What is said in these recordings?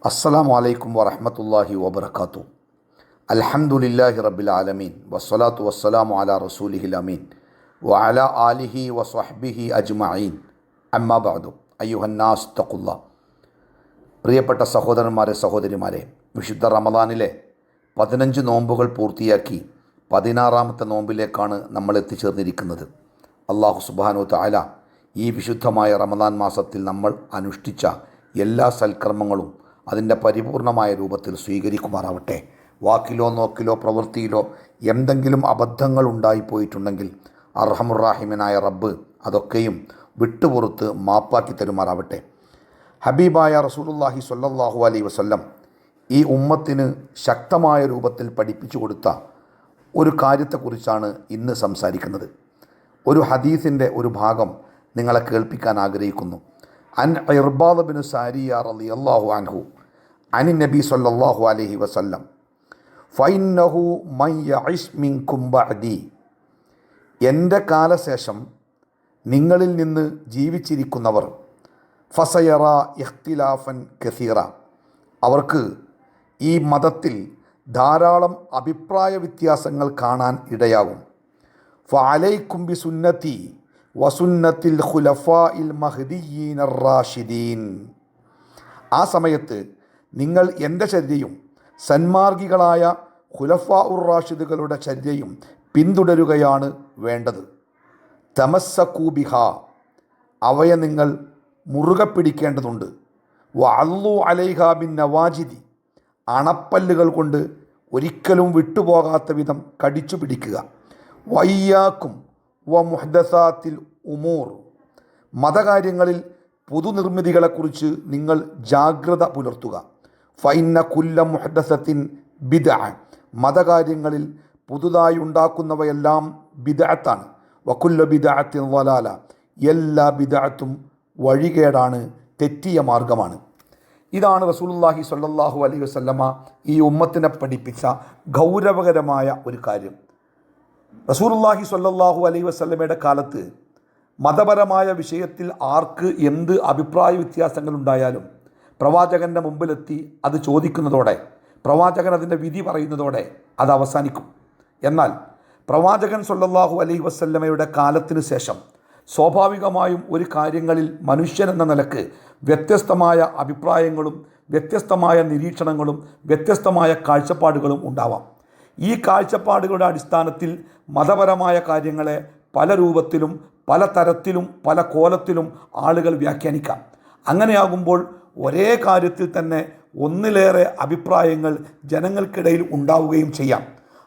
അസ്സലാമു അലൈക്കും വറഹ്മത്തുള്ളാഹി വബറകാതുഹു. അൽഹംദുലില്ലാഹി റബ്ബിൽ ആലമീൻ വസ്സലാത്തു വസ്സലാമു അലാ റസൂലിഹിൽ അമീൻ വഅലാ ആലിഹി വസ്വഹ്ബിഹി അജ്മഈൻ. അമ്മാ ബഅദു. അയ്യുഹന്നാസ് തഖുല്ലാഹ്. പ്രിയപ്പെട്ട സഹോദരന്മാരെ, സഹോദരിമാരെ, വിശുദ്ധ റമദാനിലെ 15 നോമ്പുകൾ പൂർത്തിയാക്കി 16ാമത്തെ നോമ്പിലേക്കാണ് നമ്മൾ എത്തിച്ചേർന്നിരിക്കുന്നത്. അല്ലാഹു സുബ്ഹാനഹു വ തആല ഈ വിശുദ്ധമായ റമദാൻ മാസത്തിൽ നമ്മൾ അനുഷ്ഠിച്ച എല്ലാ സൽക്കർമ്മങ്ങളും അതിൻ്റെ പരിപൂർണമായ രൂപത്തിൽ സ്വീകരിക്കുമാറാവട്ടെ. വാക്കിലോ നോക്കിലോ പ്രവൃത്തിയിലോ എന്തെങ്കിലും അബദ്ധങ്ങൾ ഉണ്ടായിപ്പോയിട്ടുണ്ടെങ്കിൽ അർഹമുറാഹിമനായ റബ്ബ് അതൊക്കെയും വിട്ടുപുറത്ത് മാപ്പാക്കി തരുമാറാവട്ടെ. ഹബീബായ റസൂലുള്ളാഹി സ്വല്ലല്ലാഹു അലൈഹി വസല്ലം ഈ ഉമ്മത്തിന് ശക്തമായ രൂപത്തിൽ പഠിപ്പിച്ചു കൊടുത്ത ഒരു കാര്യത്തെക്കുറിച്ചാണ് ഇന്ന് സംസാരിക്കുന്നത്. ഒരു ഹദീസിൻ്റെ ഒരു ഭാഗം നിങ്ങളെ കേൾപ്പിക്കാൻ ആഗ്രഹിക്കുന്നു. അൻ ഇർബാദ് ബിൻ സാരിയ റളിയല്ലാഹു അൻഹു അനി നബി സല്ലല്ലാഹു അലൈഹി വസല്ലം ഫഇന്നഹു മൻ യഇശ് മിൻകും ബഅദി. എൻ്റെ കാലശേഷം നിങ്ങളിൽ നിന്ന് ജീവിച്ചിരിക്കുന്നവർ ഫസയറ ഇഖ്തിലാഫൻ കസീറ, അവർക്ക് ഈ മതത്തിൽ ധാരാളം അഭിപ്രായ വ്യത്യാസങ്ങൾ കാണാൻ ഇടയാകും. ഫഅലൈക്കും ബിസുന്നതി വസുന്നത്തിൽ ഖുലഫാഇൽ മഹ്ദിയ്യീൻ റാഷിദീൻ. ആ സമയത്ത് നിങ്ങൾ എൻ്റെ ചര്യയും സന്മാർഗികളായ ഖുലഫാ ഉർ റാഷിദുകളുടെ ചര്യയും പിന്തുടരുകയാണ് വേണ്ടത്. തമസ്സകൂ ബിഹാ, അവയെ നിങ്ങൾ മുറുകെ പിടിക്കേണ്ടതുണ്ട്. വഅല്ലു അലൈഹാ ബിൻ നവാജിദി, അണപ്പല്ലുകൾ കൊണ്ട് ഒരിക്കലും വിട്ടുപോകാത്ത വിധം കടിച്ചു പിടിക്കുക. വയ്യാക്കും വ മുഹ്ദസാത്തിൽ ഉമൂർ, മതകാര്യങ്ങളിൽ പുതുനിർമ്മിതികളെക്കുറിച്ച് നിങ്ങൾ ജാഗ്രത പുലർത്തുക. ഫൈന്ന കുല്ല മുഹ്ദസത്തിൻ ബിദ്അ, മതകാര്യങ്ങളിൽ പുതുതായി ഉണ്ടാക്കുന്നവയെല്ലാം ബിദ്അത്താണ്. വകുല്ല ബിദ്അത്തിൻ ളലാല, എല്ലാ ബിദ്അത്തും വഴികേടാണ്, തെറ്റിയ മാർഗമാണ്. ഇതാണ് റസൂലുള്ളാഹി സ്വല്ലല്ലാഹു അലൈഹി വസല്ലമ ഈ ഉമ്മത്തിനെ പഠിപ്പിച്ച ഗൗരവകരമായ ഒരു കാര്യം. റസൂലുള്ളാഹി സ്വല്ലല്ലാഹു അലൈഹി വസല്ലമയുടെ കാലത്ത് മതപരമായ വിഷയത്തിൽ ആർക്ക് എന്ത് അഭിപ്രായ വ്യത്യാസങ്ങളുണ്ടായാലും പ്രവാചകൻ്റെ മുമ്പിലെത്തി അത് ചോദിക്കുന്നതോടെ, പ്രവാചകൻ അതിൻ്റെ വിധി പറയുന്നതോടെ അത് അവസാനിക്കും. എന്നാൽ പ്രവാചകൻ സ്വല്ലല്ലാഹു അലൈഹി വസല്ലമയുടെ കാലത്തിന് ശേഷം സ്വാഭാവികമായും ഒരു കാര്യങ്ങളിൽ മനുഷ്യൻ എന്ന നിലക്ക് വ്യത്യസ്തമായ അഭിപ്രായങ്ങളും വ്യത്യസ്തമായ നിരീക്ഷണങ്ങളും വ്യത്യസ്തമായ കാഴ്ചപ്പാടുകളും ഉണ്ടാവാം. ഈ കാഴ്ചപ്പാടുകളുടെ അടിസ്ഥാനത്തിൽ മതപരമായ കാര്യങ്ങളെ പല രൂപത്തിലും പല തരത്തിലും പല കോലത്തിലും ആളുകൾ വ്യാഖ്യാനിക്കാം. അങ്ങനെയാകുമ്പോൾ ഒരേ കാര്യത്തിൽ തന്നെ ഒന്നിലേറെ അഭിപ്രായങ്ങൾ ജനങ്ങൾക്കിടയിൽ ഉണ്ടാവുകയും ചെയ്യാം.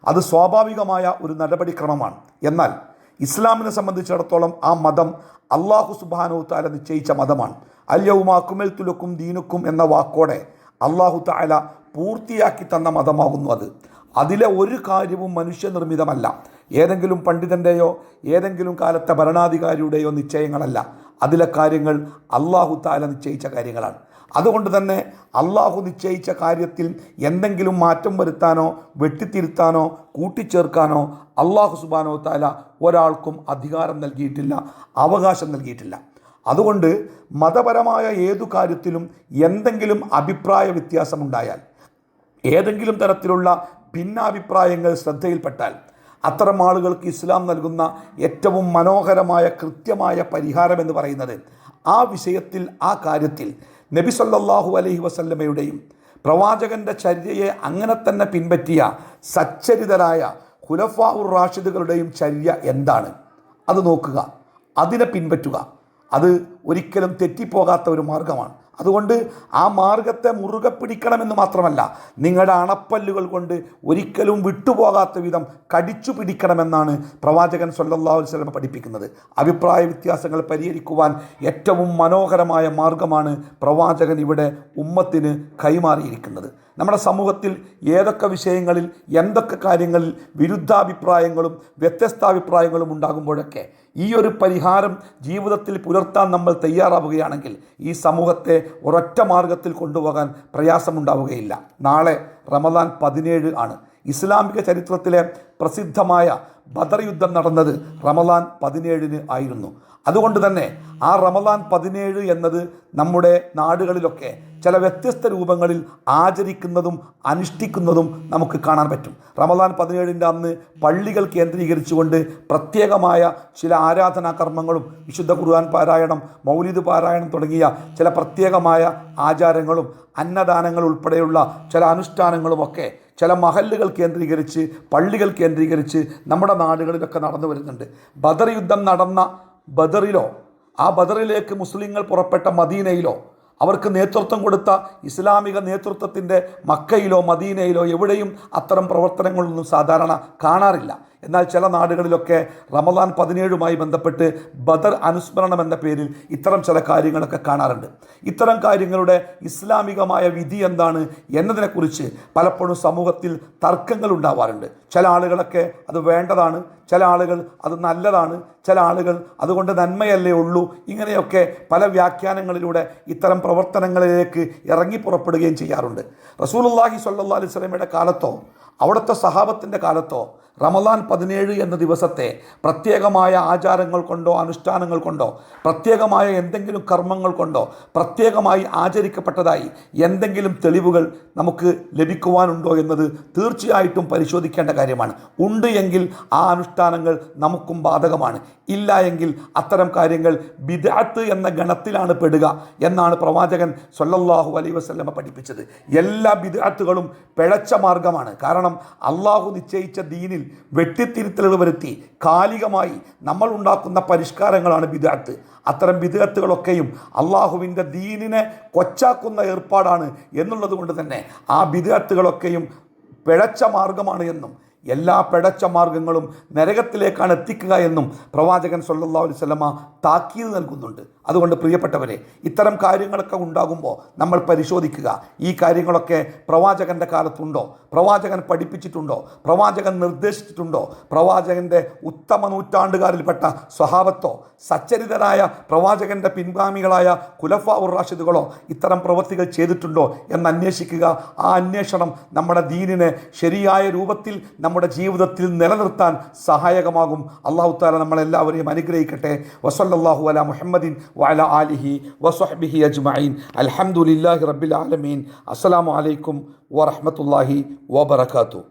അത് സ്വാഭാവികമായ ഒരു നടപടിക്രമമാണ്. എന്നാൽ ഇസ്ലാമിനെ സംബന്ധിച്ചിടത്തോളം ആ മതം അല്ലാഹു സുബ്ഹാനഹു തആല നിശ്ചയിച്ച മതമാണ്. അൽ യൗമ അക്മൽതു ലക്കും ദീനുക്കും എന്ന വാക്കോടെ അല്ലാഹു തആല പൂർത്തിയാക്കി തന്ന മതമാകുന്നു അത്. അതിലെ ഒരു കാര്യവും മനുഷ്യനിർമ്മിതമല്ല, ഏതെങ്കിലും പണ്ഡിതൻ്റെയോ ഏതെങ്കിലും കാലത്തെ ഭരണാധികാരിയുടെയോ നിശ്ചയങ്ങളല്ല. അതിലെ കാര്യങ്ങൾ അല്ലാഹു തആല നിശ്ചയിച്ച കാര്യങ്ങളാണ്. അതുകൊണ്ട് തന്നെ അല്ലാഹു നിശ്ചയിച്ച കാര്യത്തിൽ എന്തെങ്കിലും മാറ്റം വരുത്താനോ വെട്ടിത്തിരുത്താനോ കൂട്ടിച്ചേർക്കാനോ അല്ലാഹു സുബ്ഹാനഹു വ തആല ഒരാൾക്കും അധികാരം നൽകിയിട്ടില്ല, അവകാശം നൽകിയിട്ടില്ല. അതുകൊണ്ട് മതപരമായ ഏതു കാര്യത്തിലും എന്തെങ്കിലും അഭിപ്രായ വ്യത്യാസമുണ്ടായാൽ, ഏതെങ്കിലും തരത്തിലുള്ള ഭിന്നാഭിപ്രായങ്ങൾ ശ്രദ്ധയിൽപ്പെട്ടാൽ, അത്തരം ആളുകൾക്ക് ഇസ്ലാം നൽകുന്ന ഏറ്റവും മനോഹരമായ കൃത്യമായ പരിഹാരം എന്ന് പറയുന്നത് ആ വിഷയത്തിൽ ആ കാര്യത്തിൽ നബി സല്ലല്ലാഹു അലൈഹി വസല്ലമയുടെയും പ്രവാചകൻ്റെ ചര്യയെ അങ്ങനെ തന്നെ പിൻപറ്റിയ സച്ചരിതരായ ഖുലഫാ ഉർ റാഷിദുകളുടെയും ചര്യ എന്താണ് അത് നോക്കുക, അതിനെ പിൻപറ്റുക. അത് ഒരിക്കലും തെറ്റിപ്പോകാത്ത ഒരു മാർഗമാണ്. അതുകൊണ്ട് ആ മാർഗത്തെ മുറുകെ പിടിക്കണമെന്ന് മാത്രമല്ല, നിങ്ങളുടെ അണപ്പല്ലുകൾ കൊണ്ട് ഒരിക്കലും വിട്ടുപോകാത്ത വിധം കടിച്ചു പിടിക്കണമെന്നാണ് പ്രവാചകൻ സ്വല്ലല്ലാഹു അലൈഹി വസല്ലം പഠിപ്പിക്കുന്നത്. അഭിപ്രായ വ്യത്യാസങ്ങൾ പരിഹരിക്കുവാൻ ഏറ്റവും മനോഹരമായ മാർഗമാണ് പ്രവാചകൻ ഇവിടെ ഉമ്മത്തിന് കൈമാറിയിരിക്കുന്നത്. നമ്മുടെ സമൂഹത്തിൽ ഏതൊക്കെ വിഷയങ്ങളിൽ എന്തൊക്കെ കാര്യങ്ങളിൽ വിരുദ്ധാഭിപ്രായങ്ങളും വ്യത്യസ്താഭിപ്രായങ്ങളും ഉണ്ടാകുമ്പോഴൊക്കെ ഈ ഒരു പരിഹാരം ജീവിതത്തിൽ പുലർത്താൻ നമ്മൾ തയ്യാറാവുകയാണെങ്കിൽ ഈ സമൂഹത്തെ ഒരൊറ്റ മാർഗത്തിൽ കൊണ്ടുപോകാൻ പ്രയാസമുണ്ടാവുകയില്ല. നാളെ റമദാൻ 17 ആണ്. ഇസ്ലാമിക ചരിത്രത്തിലെ പ്രസിദ്ധമായ ബദർ യുദ്ധം നടന്നത് റമദാൻ 17 ആയിരുന്നു. അതുകൊണ്ട് തന്നെ ആ റമദാൻ 17 എന്നത് നമ്മുടെ നാടുകളിലൊക്കെ ചില വ്യത്യസ്ത രൂപങ്ങളിൽ ആചരിക്കുന്നതും അനുഷ്ഠിക്കുന്നതും നമുക്ക് കാണാൻ പറ്റും. റമദാൻ 17 അന്ന് പള്ളികൾ കേന്ദ്രീകരിച്ചുകൊണ്ട് പ്രത്യേകമായ ചില ആരാധനാ കർമ്മങ്ങളും വിശുദ്ധ ഖുർആൻ പാരായണം, മൗലിദ് പാരായണം തുടങ്ങിയ ചില പ്രത്യേകമായ ആചാരങ്ങളും അന്നദാനങ്ങൾ ഉൾപ്പെടെയുള്ള ചില അനുഷ്ഠാനങ്ങളുമൊക്കെ ചില മഹല്ലുകൾ കേന്ദ്രീകരിച്ച്, പള്ളികൾ കേന്ദ്രീകരിച്ച് നമ്മുടെ നാടുകളിലൊക്കെ നടന്നു വരുന്നുണ്ട്. ബദർ യുദ്ധം നടന്ന ബദറിലോ ആ ബദറിലേക്ക് മുസ്ലിങ്ങൾ പുറപ്പെട്ട മദീനയിലോ അവർക്ക് നേതൃത്വം കൊടുത്ത ഇസ്ലാമിക നേതൃത്വത്തിൻ്റെ മക്കയിലോ മദീനയിലോ എവിടെയും അത്തരം പ്രവർത്തനങ്ങളൊന്നും സാധാരണ കാണാറില്ല. എന്നാൽ ചില നാടുകളിലൊക്കെ റമദാൻ 17 ബന്ധപ്പെട്ട് ബദർ അനുസ്മരണം എന്ന പേരിൽ ഇത്തരം ചില കാര്യങ്ങളൊക്കെ കാണാറുണ്ട്. ഇത്തരം കാര്യങ്ങളുടെ ഇസ്ലാമികമായ വിധി എന്താണ് എന്നതിനെക്കുറിച്ച് പലപ്പോഴും സമൂഹത്തിൽ തർക്കങ്ങൾ ഉണ്ടാവാറുണ്ട്. ചില ആളുകളൊക്കെ അത് വേണ്ടതാണ്, ചില ആളുകൾ അത് നല്ലതാണ്, ചില ആളുകൾ അതുകൊണ്ട് നന്മയല്ലേ ഉള്ളൂ, ഇങ്ങനെയൊക്കെ പല വ്യാഖ്യാനങ്ങളിലൂടെ ഇത്തരം പ്രവർത്തനങ്ങളിലേക്ക് ഇറങ്ങി പുറപ്പെടുകയും ചെയ്യാറുണ്ട്. റസൂലുള്ളാഹി സ്വല്ലല്ലാഹു അലൈഹി വസല്ലമയുടെ കാലത്തോ അവിടുത്തെ സഹാബത്തിൻ്റെ കാലത്തോ റമദാൻ 17 എന്ന ദിവസത്തെ പ്രത്യേകമായ ആചാരങ്ങൾ കൊണ്ടോ അനുഷ്ഠാനങ്ങൾ കൊണ്ടോ പ്രത്യേകമായ എന്തെങ്കിലും കർമ്മങ്ങൾ കൊണ്ടോ പ്രത്യേകമായി ആചരിക്കപ്പെട്ടതായി എന്തെങ്കിലും തെളിവുകൾ നമുക്ക് ലഭിക്കുവാനുണ്ടോ എന്നത് തീർച്ചയായിട്ടും പരിശോധിക്കേണ്ട കാര്യമാണ്. ഉണ്ട് എങ്കിൽ ആ അനുഷ്ഠാനങ്ങൾ നമുക്കും ബാധകമാണ്. ഇല്ല എങ്കിൽ അത്തരം കാര്യങ്ങൾ ബിദ്അത്ത് എന്ന ഗണത്തിലാണ് പെടുക എന്നാണ് പ്രവാചകൻ സ്വല്ലല്ലാഹു അലൈഹി വസല്ലമ പഠിപ്പിച്ചത്. എല്ലാ ബിദ്അത്തുകളും പിഴച്ച മാർഗമാണ്. കാരണം അള്ളാഹു നിശ്ചയിച്ച ദീനിൽ വെട്ടിത്തിരുത്തലുകൾ വരുത്തി കാലികമായി നമ്മൾ ഉണ്ടാക്കുന്ന പരിഷ്കാരങ്ങളാണ് ബിദ്അത്ത്. അത്തരം ബിദ്അത്തുകളൊക്കെയും അള്ളാഹുവിൻ്റെ ദീനിനെ കൊച്ചാക്കുന്ന ഏർപ്പാടാണ് എന്നുള്ളത് കൊണ്ട് തന്നെ ആ ബിദ്അത്തുകളൊക്കെയും പിഴച്ച മാർഗമാണ് എന്നും എല്ലാ പിഴച്ച മാർഗങ്ങളും നരകത്തിലേക്കാണ് എത്തിക്കുക എന്നും പ്രവാചകൻ സ്വല്ലല്ലാഹു അലൈഹി വസല്ലമ താക്കീത് നൽകുന്നുണ്ട്. അതുകൊണ്ട് പ്രിയപ്പെട്ടവരെ, ഇത്തരം കാര്യങ്ങളൊക്കെ ഉണ്ടാകുമ്പോൾ നമ്മൾ പരിശോധിക്കുക, ഈ കാര്യങ്ങളൊക്കെ പ്രവാചകൻ്റെ കാലത്തുണ്ടോ, പ്രവാചകൻ പഠിപ്പിച്ചിട്ടുണ്ടോ, പ്രവാചകൻ നിർദ്ദേശിച്ചിട്ടുണ്ടോ, പ്രവാചകൻ്റെ ഉത്തമ നൂറ്റാണ്ടുകാരിൽപ്പെട്ട സ്വഹാബത്തോ സച്ചരിതരായ പ്രവാചകൻ്റെ പിൻഗാമികളായ ഖുലഫാഉർ റാഷിദുകളോ ഇത്തരം പ്രവൃത്തികൾ ചെയ്തിട്ടുണ്ടോ എന്ന് അന്വേഷിക്കുക. ആ അന്വേഷണം നമ്മുടെ ദീനിനെ ശരിയായ രൂപത്തിൽ നമ്മുടെ ജീവിതത്തിൽ നിലനിർത്താൻ സഹായകമാകും. അല്ലാഹു തആല നമ്മളെല്ലാവരെയും അനുഗ്രഹിക്കട്ടെ. വസല്ലല്ലാഹു അലാ മുഹമ്മദിൻ വഅലാ ആലിഹി വസ്വഹ്ബിഹി അജ്മഈൻ. അൽഹംദുലില്ലാഹി റബ്ബിൽ ആലമീൻ. അസ്സലാമു അലൈക്കും വറഹ്മത്തുള്ളാഹി വബറകാതുഹു.